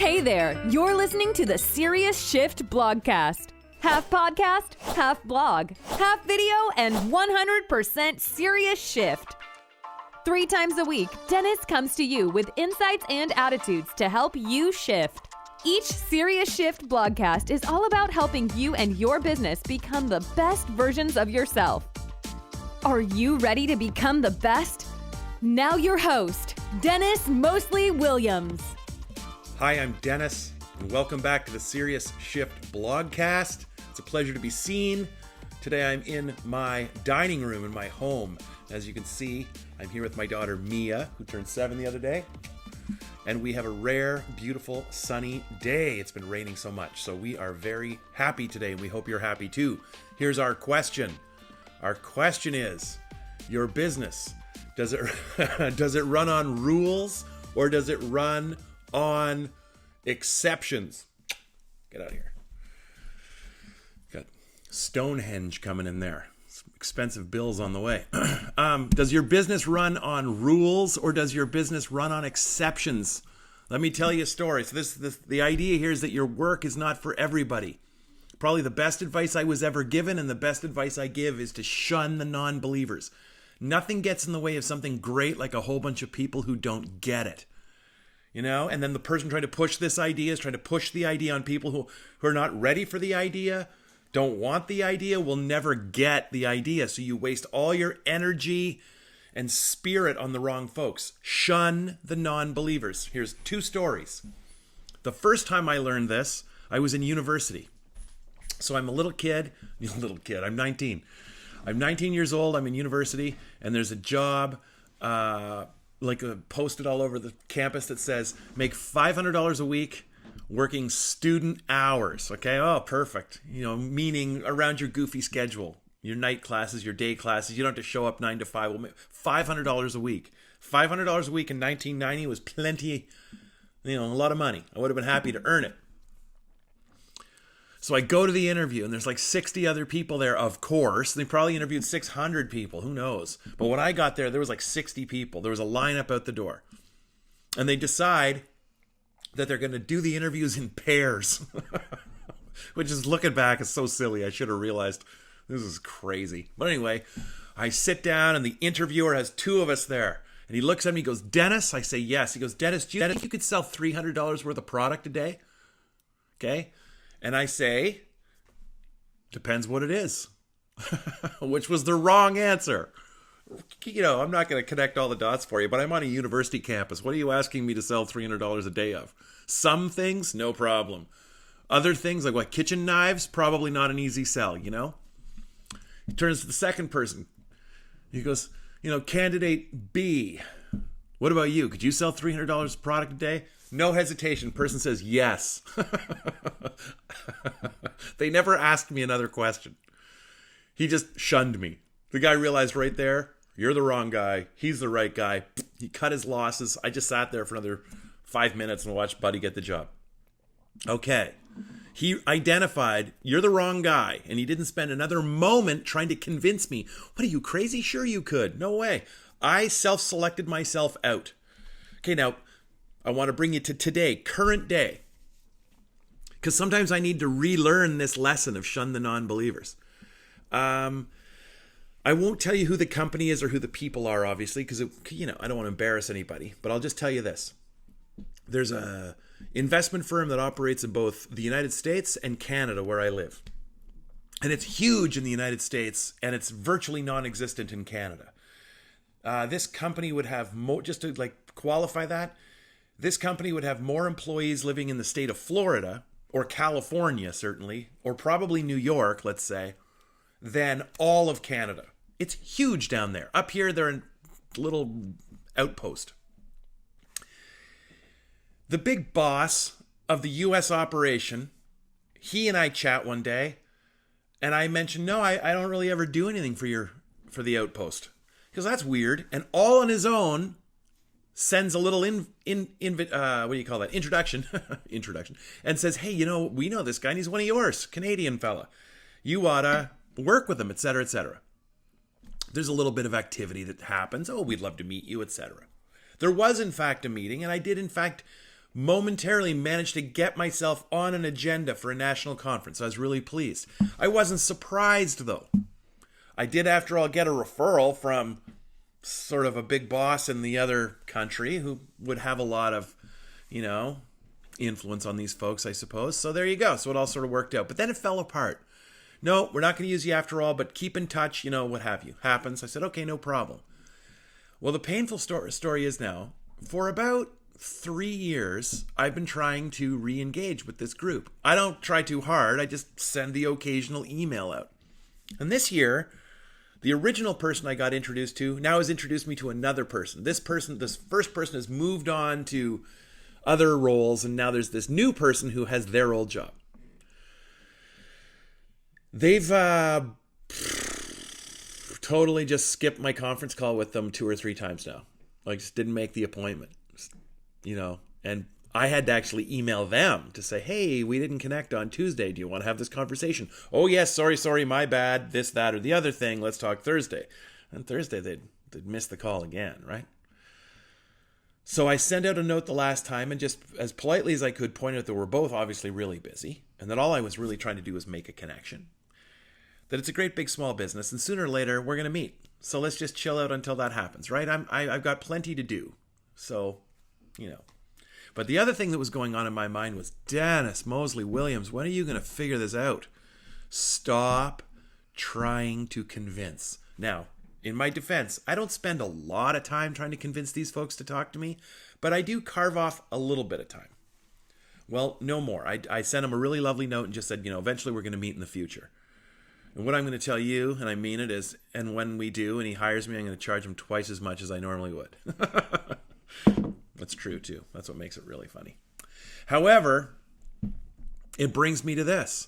Hey there, you're listening to the Serious Shift Blogcast. Half podcast, half blog, half video, and 100% serious shift. 3 times a week, Dennis comes to you with insights and attitudes to help you shift. Each Serious Shift Blogcast is all about helping you and your business become the best versions of yourself. Are you ready to become the best? Now your host, Dennis Moseley-Williams. Hi, I'm Dennis, and welcome back to the Serious Shift Blogcast. It's a pleasure to be seen. Today I'm in my dining room in my home. As you can see, I'm here with my daughter Mia, who turned 7 the other day. And we have a rare, beautiful, sunny day. It's been raining so much, so we are very happy today, and we hope you're happy too. Here's our question. Our question is, your business, does it run on rules or does it run on exceptions? Get out of here. Got Stonehenge coming in there. Some expensive bills on the way. Does your business run on rules or does your business run on exceptions? Let me tell you a story. So the idea here is that your work is not for everybody. Probably the best advice I was ever given, and the best advice I give, is to shun the nonbelievers. Nothing gets in the way of something great like a whole bunch of people who don't get it. You know, and then the person trying to push this idea is trying to push the idea on people who are not ready for the idea, don't want the idea, will never get the idea. So you waste all your energy and spirit on the wrong folks. Shun the non-believers. Here's 2 stories. The first time I learned this, I was in university. So I'm a little kid, I'm 19. I'm 19 years old, I'm in university, and there's a job posted all over the campus that says, make $500 a week working student hours. Okay, oh, perfect. You know, meaning around your goofy schedule, your night classes, your day classes. You don't have to show up 9 to 5. We'll make $500 a week. $500 a week in 1990 was plenty, a lot of money. I would have been happy to earn it. So I go to the interview, and there's like 60 other people there, of course. They probably interviewed 600 people. Who knows? But when I got there was like 60 people. There was a lineup out the door. And they decide that they're going to do the interviews in pairs. Which is, looking back, is so silly. I should have realized this is crazy. But anyway, I sit down, and the interviewer has 2 of us there. And he looks at me, he goes, Dennis? I say, yes. He goes, Dennis, do you think you could sell $300 worth of product a day? Okay. And I say, depends what it is, which was the wrong answer. I'm not going to connect all the dots for you, but I'm on a university campus. What are you asking me to sell $300 a day of? Some things, no problem. Other things, like kitchen knives, probably not an easy sell, He turns to the second person. He goes, candidate B, what about you? Could you sell $300 product a day? No hesitation. Person says yes. They never asked me another question. He just shunned me. The guy realized right there, you're the wrong guy. He's the right guy. He cut his losses. I just sat there for another 5 minutes and watched Buddy get the job. Okay. He identified, you're the wrong guy. And he didn't spend another moment trying to convince me. What, are you crazy? Sure you could. No way. I self-selected myself out. Okay, now, I want to bring you to today, current day. Because sometimes I need to relearn this lesson of shun the non-believers. I won't tell you who the company is or who the people are, obviously, because I don't want to embarrass anybody. But I'll just tell you this. There's a investment firm that operates in both the United States and Canada, where I live. And it's huge in the United States, and it's virtually non-existent in Canada. This company would have more, just to qualify that, this company would have more employees living in the state of Florida, or California certainly, or probably New York, let's say, than all of Canada. It's huge down there. Up here, they're in a little outpost. The big boss of the U.S. operation, he and I chat one day, and I mentioned, no, I don't really ever do anything for the outpost. Because that's weird. And all on his own, sends a little introduction, and says, hey, we know this guy, and he's one of yours, Canadian fella. You oughta work with him, etc., etc. There's a little bit of activity that happens. Oh, we'd love to meet you, etc. There was, in fact, a meeting, and I did, in fact, momentarily managed to get myself on an agenda for a national conference. I was really pleased. I wasn't surprised, though. I did, after all, get a referral from sort of a big boss in the other country who would have a lot of, influence on these folks, I suppose. So there you go. So it all sort of worked out. But then it fell apart. No, we're not going to use you after all, but keep in touch, what have you. Happens. I said, okay, no problem. Well, the painful story is now, for about 3 years, I've been trying to re-engage with this group. I don't try too hard. I just send the occasional email out. And this year, the original person I got introduced to now has introduced me to another person. This first person has moved on to other roles, and now there's this new person who has their old job. They've totally just skipped my conference call with them 2 or 3 times now. I just didn't make the appointment. And I had to actually email them to say, hey, we didn't connect on Tuesday. Do you want to have this conversation? Oh, yes, sorry, my bad, this, that, or the other thing. Let's talk Thursday. And Thursday, they'd miss the call again, right? So I sent out a note the last time and just as politely as I could point out that we're both obviously really busy and that all I was really trying to do was make a connection. That it's a great big small business and sooner or later we're going to meet. So let's just chill out until that happens, right? I've got plenty to do. So, But the other thing that was going on in my mind was, Dennis, Moseley-Williams, when are you going to figure this out? Stop trying to convince. Now, in my defense, I don't spend a lot of time trying to convince these folks to talk to me, but I do carve off a little bit of time. Well, no more. I sent him a really lovely note and just said, eventually we're going to meet in the future. And what I'm going to tell you, and I mean it, is, and when we do, and he hires me, I'm going to charge him twice as much as I normally would. That's true, too. That's what makes it really funny. However, it brings me to this.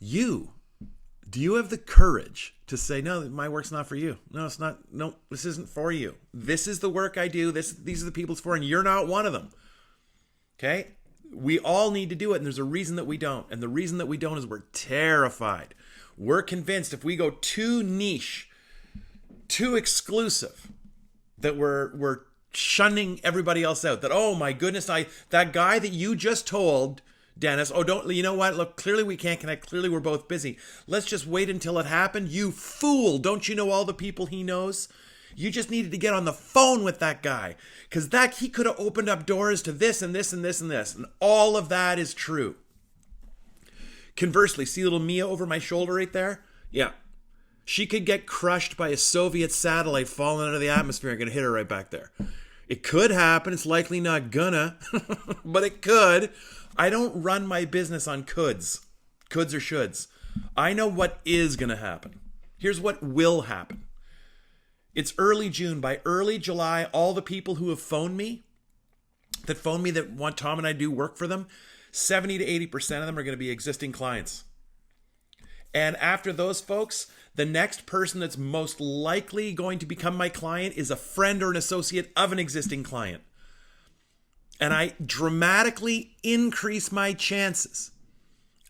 Do you have the courage to say, no, my work's not for you? No, it's not. No, this isn't for you. This is the work I do. These are the people it's for, and you're not one of them. Okay? We all need to do it, and there's a reason that we don't. And the reason that we don't is we're terrified. We're convinced if we go too niche, too exclusive, that we're shunning everybody else out. That, oh my goodness, that guy that you just told, Dennis, you know what? Look, clearly we can't connect. Clearly we're both busy. Let's just wait until it happened. You fool. Don't you know all the people he knows? You just needed to get on the phone with that guy because he could have opened up doors to this and this and this and this. And all of that is true. Conversely, see little Mia over my shoulder right there? Yeah. She could get crushed by a Soviet satellite falling out of the atmosphere and going to hit her right back there. It could happen. It's likely not gonna, but it could. I don't run my business on coulds or shoulds. I know what is going to happen. Here's what will happen. It's early June. By early July, all the people who have phoned me that want Tom and I to do work for them, 70 to 80% of them are going to be existing clients. And after those folks, the next person that's most likely going to become my client is a friend or an associate of an existing client. And I dramatically increase my chances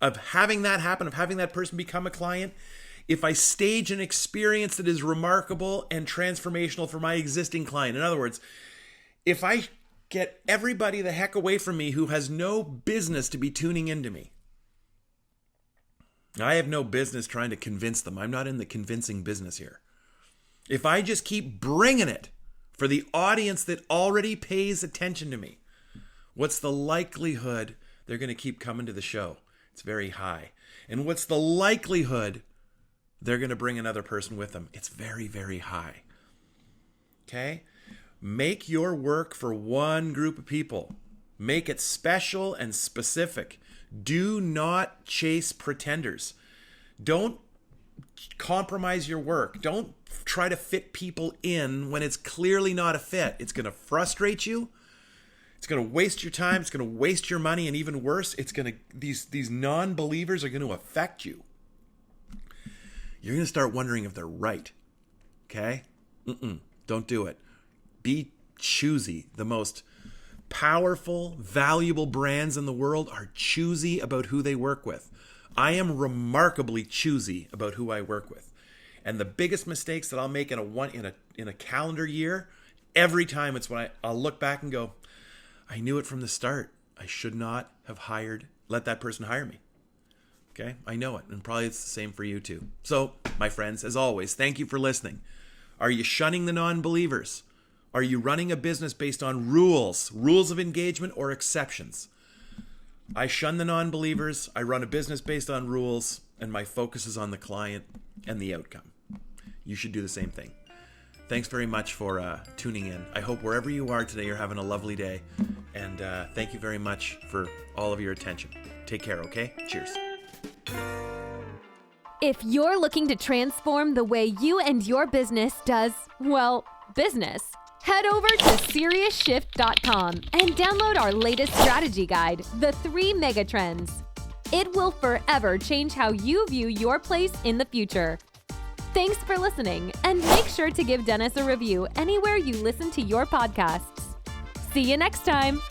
of having that happen, of having that person become a client, if I stage an experience that is remarkable and transformational for my existing client. In other words, if I get everybody the heck away from me who has no business to be tuning into me. I have no business trying to convince them. I'm not in the convincing business here. If I just keep bringing it for the audience that already pays attention to me, what's the likelihood they're going to keep coming to the show? It's very high. And what's the likelihood they're going to bring another person with them? It's very, very high. Okay? Make your work for one group of people. Make it special and specific. Do not chase pretenders. Don't compromise your work. Don't try to fit people in when it's clearly not a fit. It's going to frustrate you. It's going to waste your time. It's going to waste your money. And even worse, these non-believers are going to affect you. You're going to start wondering if they're right. Okay? Don't do it. Be choosy. The most powerful, valuable brands in the world are choosy about who they work with. I am remarkably choosy about who I work with. And the biggest mistakes that I'll make in a calendar year, every time it's when I'll look back and go, I knew it from the start. I should not have let that person hire me. Okay? I know it. And probably it's the same for you too. So, my friends, as always, thank you for listening. Are you shunning the non-believers? Are you running a business based on rules of engagement, or exceptions? I shun the non-believers. I run a business based on rules, and my focus is on the client and the outcome. You should do the same thing. Thanks very much for tuning in. I hope wherever you are today, you're having a lovely day. And thank you very much for all of your attention. Take care, okay? Cheers. If you're looking to transform the way you and your business does, well, business, head over to SeriousShift.com and download our latest strategy guide, The 3 Megatrends. It will forever change how you view your place in the future. Thanks for listening, and make sure to give Dennis a review anywhere you listen to your podcasts. See you next time.